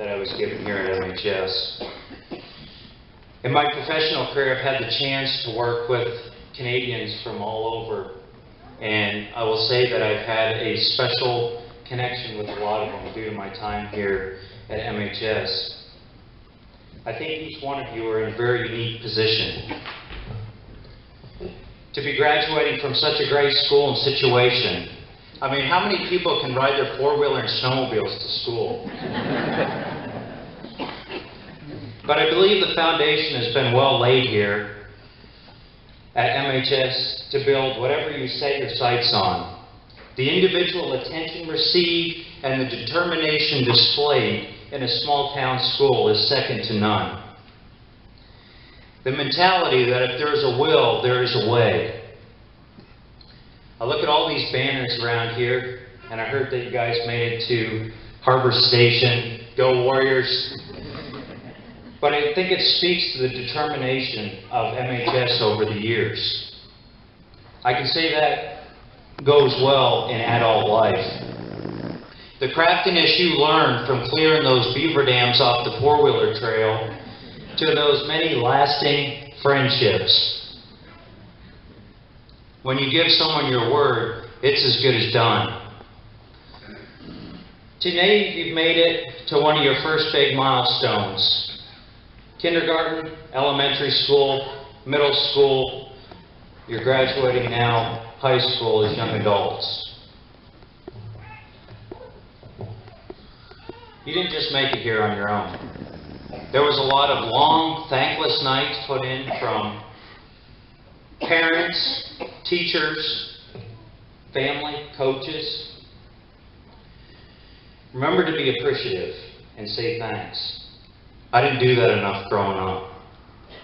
that I was given here at MHS. In my professional career, I've had the chance to work with Canadians from all over, and I will say that I've had a special connection with a lot of them due to my time here at MHS. I think each one of you are in a very unique position. To be graduating from such a great school and situation, I mean, how many people can ride their four-wheeler and snowmobiles to school? But I believe the foundation has been well laid here at MHS to build whatever you set your sights on. The individual attention received and the determination displayed in a small town school is second to none. The mentality that if there is a will, there is a way. I look at all these banners around here, and I heard that you guys made it to Harbor Station. Go Warriors. But I think it speaks to the determination of MHS over the years. I can say that goes well in adult life. The craftiness you learned from clearing those beaver dams off the four-wheeler trail to those many lasting friendships. When you give someone your word, it's as good as done. Today, you've made it to one of your first big milestones. Kindergarten, elementary school, middle school, you're graduating now, high school as young adults. You didn't just make it here on your own. There was a lot of long, thankless nights put in from parents, teachers, family, coaches. Remember to be appreciative and say thanks. I didn't do that enough growing up.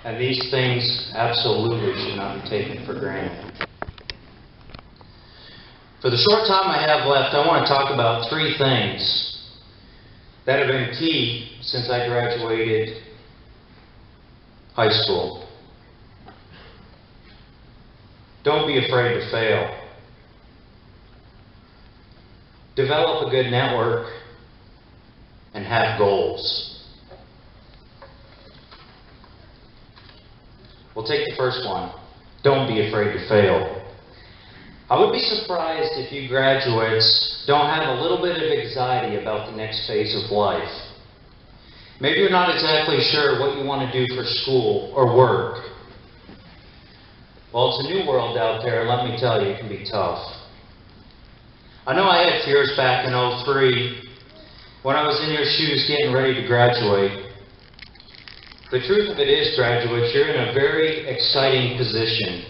And these things absolutely should not be taken for granted. For the short time I have left, I want to talk about three things that have been key since I graduated high school. Don't be afraid to fail. Develop a good network and have goals. We'll take the first one. Don't be afraid to fail. I would be surprised if you graduates don't have a little bit of anxiety about the next phase of life. Maybe you're not exactly sure what you want to do for school or work. Well, it's a new world out there, and let me tell you, it can be tough. I know I had fears back in '03 when I was in your shoes getting ready to graduate. The truth of it is, graduates, you're in a very exciting position.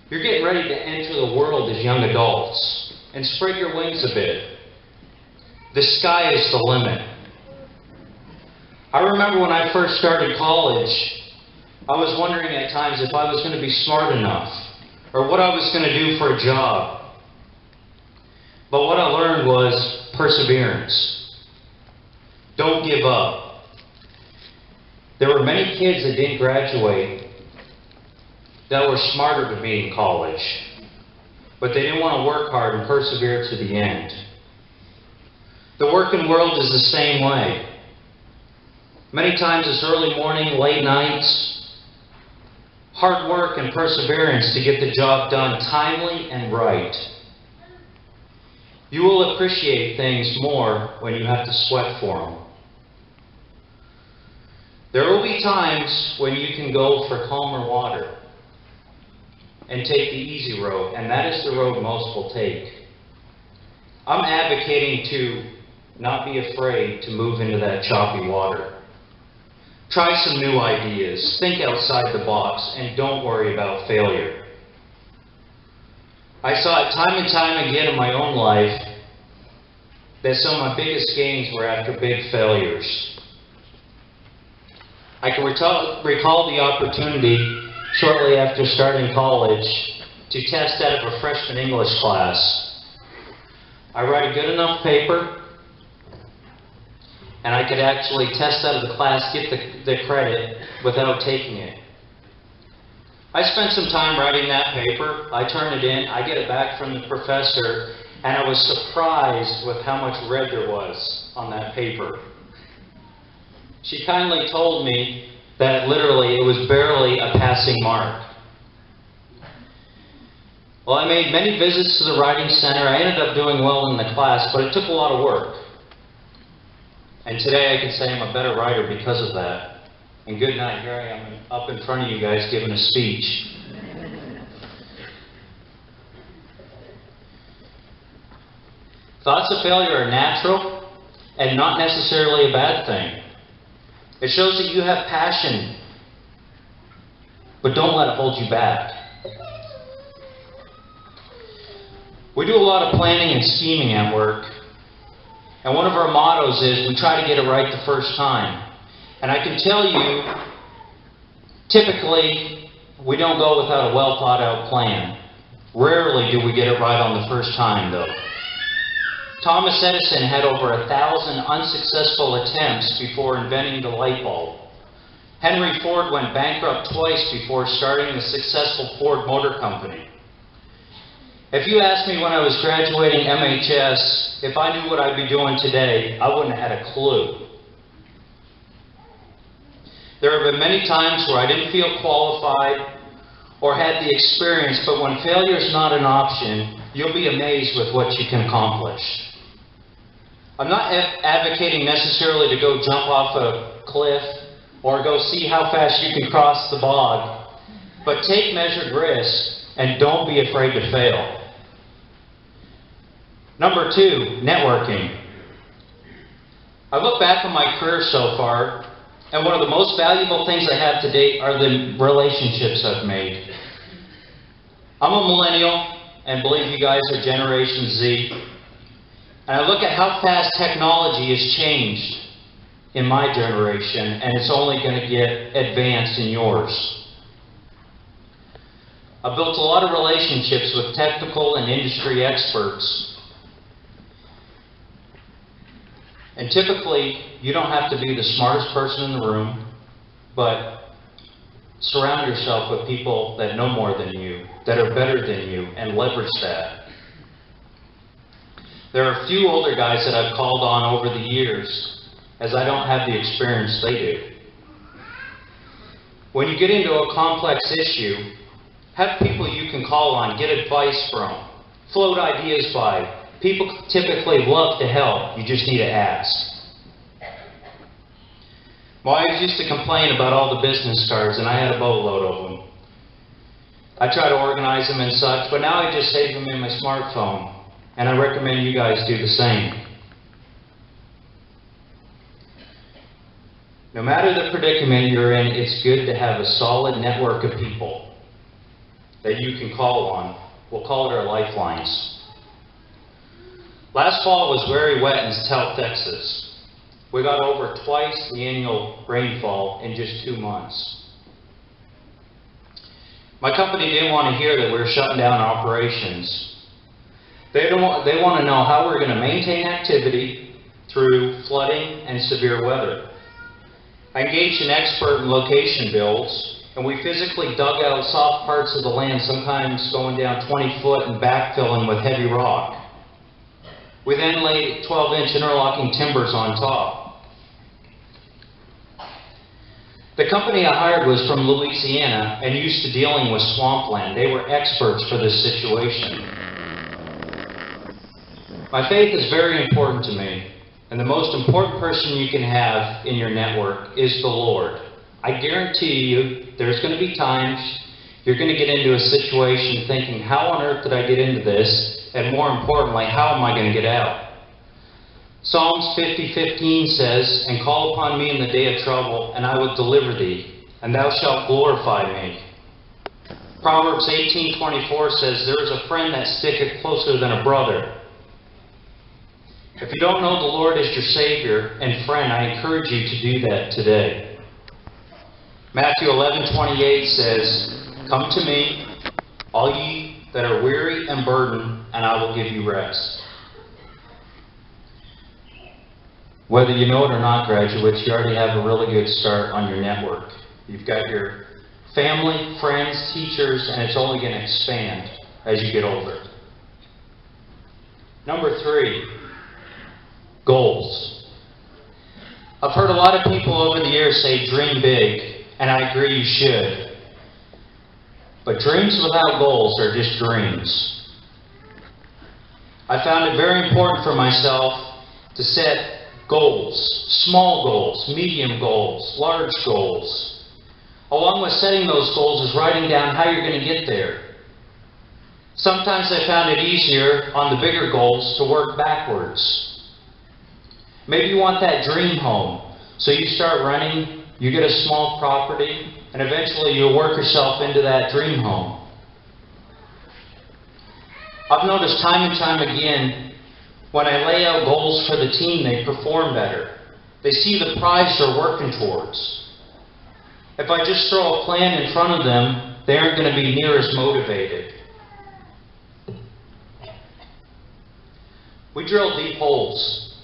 You're getting ready to enter the world as young adults and spread your wings a bit. The sky is the limit. I remember when I first started college, I was wondering at times if I was going to be smart enough or what I was going to do for a job. But what I learned was perseverance. Don't give up. There were many kids that didn't graduate that were smarter than me in college, but they didn't want to work hard and persevere to the end. The working world is the same way. Many times it's early morning, late nights, hard work and perseverance to get the job done timely and right. You will appreciate things more when you have to sweat for them. There will be times when you can go for calmer water and take the easy road, and that is the road most will take. I'm advocating to not be afraid to move into that choppy water. Try some new ideas, think outside the box, and don't worry about failure. I saw it time and time again in my own life that some of my biggest gains were after big failures. I can recall the opportunity shortly after starting college to test out of a freshman English class. I write a good enough paper, and I could actually test out of the class, get the credit without taking it. I spent some time writing that paper. I turn it in, I get it back from the professor, and I was surprised with how much red there was on that paper. She kindly told me that literally it was barely a passing mark. Well, I made many visits to the writing center. I ended up doing well in the class, but it took a lot of work. And today I can say I'm a better writer because of that. And good night, here I am up in front of you guys giving a speech. Thoughts of failure are natural and not necessarily a bad thing. It shows that you have passion, but don't let it hold you back. We do a lot of planning and scheming at work, and one of our mottos is we try to get it right the first time. And I can tell you, typically, we don't go without a well thought out plan. Rarely do we get it right on the first time, though. Thomas Edison had over 1,000 unsuccessful attempts before inventing the light bulb. Henry Ford went bankrupt twice before starting the successful Ford Motor Company. If you asked me when I was graduating MHS if I knew what I'd be doing today, I wouldn't have had a clue. There have been many times where I didn't feel qualified or had the experience, but when failure is not an option, you'll be amazed with what you can accomplish. I'm not advocating necessarily to go jump off a cliff or go see how fast you can cross the bog, but take measured risks and don't be afraid to fail. Number 2, networking. I look back on my career so far, and one of the most valuable things I have to date are the relationships I've made. I'm a millennial, and believe you guys are Generation Z. And I look at how fast technology has changed in my generation, and it's only going to get advanced in yours. I've built a lot of relationships with technical and industry experts. And typically, you don't have to be the smartest person in the room, but surround yourself with people that know more than you, that are better than you, and leverage that. There are a few older guys that I've called on over the years, as I don't have the experience they do. When you get into a complex issue, have people you can call on, get advice from, float ideas by. People typically love to help, you just need to ask. My wife used to complain about all the business cards, and I had a boatload of them. I try to organize them and such, but now I just save them in my smartphone, and I recommend you guys do the same. No matter the predicament you're in, it's good to have a solid network of people that you can call on. We'll call it our lifelines. Last fall was very wet in South Texas. We got over twice the annual rainfall in just 2 months. My company didn't want to hear that we were shutting down operations. They want to know how we're going to maintain activity through flooding and severe weather. I engaged an expert in location builds, and we physically dug out soft parts of the land, sometimes going down 20 foot and backfilling with heavy rock. We then laid 12-inch interlocking timbers on top. The company I hired was from Louisiana and used to dealing with swampland. They were experts for this situation. My faith is very important to me, and the most important person you can have in your network is the Lord. I guarantee you there's going to be times you're going to get into a situation thinking, how on earth did I get into this? And more importantly, how am I going to get out? Psalms 50:15 says, "And call upon me in the day of trouble, and I will deliver thee, and thou shalt glorify me." Proverbs 18:24 says, "There is a friend that sticketh closer than a brother." If you don't know the Lord as your Savior and friend, I encourage you to do that today. Matthew 11:28 says, "Come to me, all ye that are weary and burdened, and I will give you rest." Whether you know it or not, graduates, you already have a really good start on your network. You've got your family, friends, teachers, and it's only going to expand as you get older. Number 3, goals. I've heard a lot of people over the years say dream big, and I agree you should. But dreams without goals are just dreams. I found it very important for myself to set goals, small goals, medium goals, large goals. Along with setting those goals is writing down how you're going to get there. Sometimes I found it easier on the bigger goals to work backwards. Maybe you want that dream home, so you start running, you get a small property, and eventually you'll work yourself into that dream home. I've noticed time and time again, when I lay out goals for the team, they perform better. They see the prize they're working towards. If I just throw a plan in front of them, they aren't going to be near as motivated. We drill deep holes,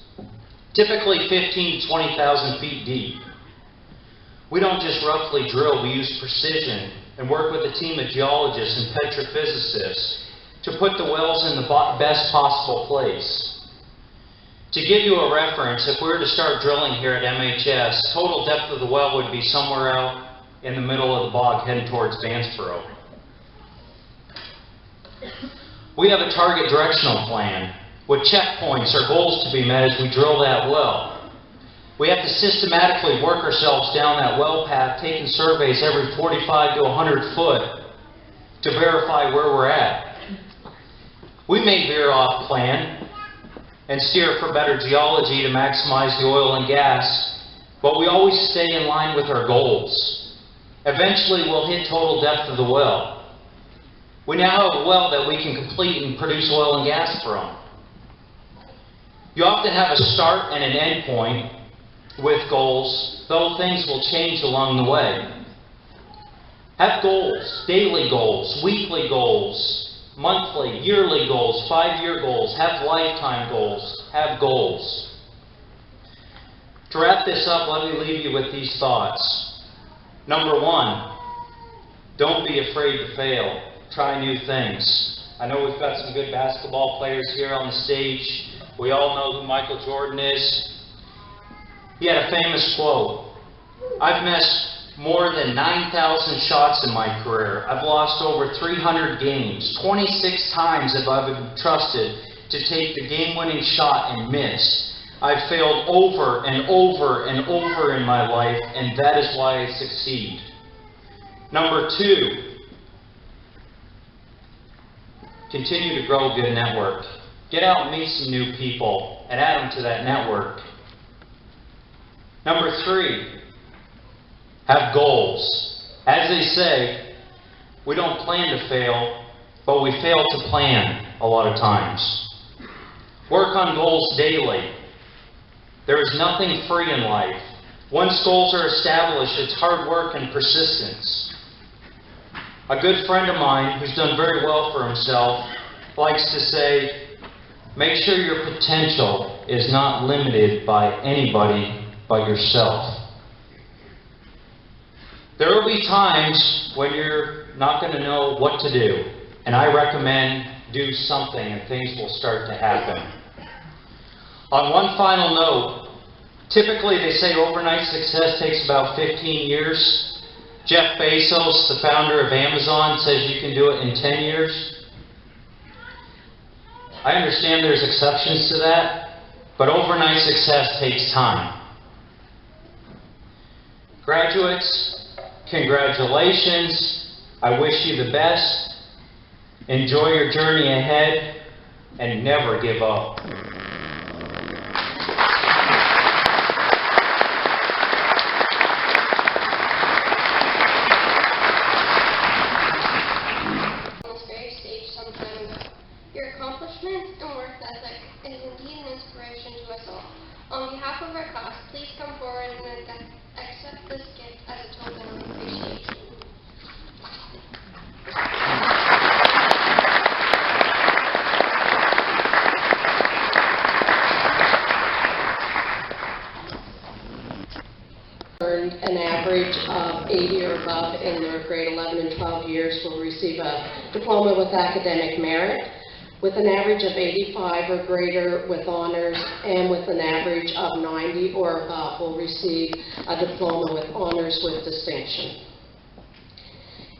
typically 15 to 20,000 feet deep. We don't just roughly drill, we use precision and work with a team of geologists and petrophysicists to put the wells in the best possible place. To give you a reference, if we were to start drilling here at MHS, total depth of the well would be somewhere out in the middle of the bog heading towards Vanceboro. We have a target directional plan with checkpoints or goals to be met as we drill that well. We have to systematically work ourselves down that well path, taking surveys every 45 to 100 foot to verify where we're at. We may veer off plan and steer for better geology to maximize the oil and gas, but we always stay in line with our goals. Eventually we'll hit total depth of the well. We now have a well that we can complete and produce oil and gas from. You often have a start and an end point with goals, though things will change along the way. Have goals, daily goals, weekly goals, monthly, yearly goals, 5-year goals, have lifetime goals, have goals. To wrap this up, let me leave you with these thoughts. Number 1, don't be afraid to fail. Try new things. I know we've got some good basketball players here on the stage. We all know who Michael Jordan is. He had a famous quote, "I've missed more than 9,000 shots in my career. I've lost over 300 games. 26 times have I been trusted to take the game-winning shot and miss. I've failed over and over and over in my life, and that is why I succeed." Number 2, continue to grow a good network. Get out and meet some new people and add them to that network. Number 3, have goals. As they say, we don't plan to fail, but we fail to plan a lot of times. Work on goals daily. There is nothing free in life. Once goals are established, it's hard work and persistence. A good friend of mine who's done very well for himself likes to say, make sure your potential is not limited by anybody but yourself. There will be times when you're not going to know what to do, and I recommend do something and things will start to happen. On one final note, typically they say overnight success takes about 15 years. Jeff Bezos, the founder of Amazon, says you can do it in 10 years. I understand there's exceptions to that, but overnight success takes time. Graduates, congratulations. I wish you the best. Enjoy your journey ahead and never give up. Your accomplishments and work ethic is indeed an inspiration to us all. On behalf of our class, please come forward and accept this gift as a token of appreciation. Earned an average of 80 or above in their grade 11 and 12 years will receive a diploma with academic merit. with an average of 85 or greater with honors, and with an average of 90 or above will receive a diploma with honors with distinction.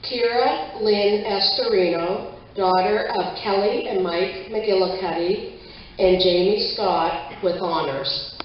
Kira Lynn Estorino, daughter of Kelly and Mike McGillicuddy, and Jamie Scott with honors.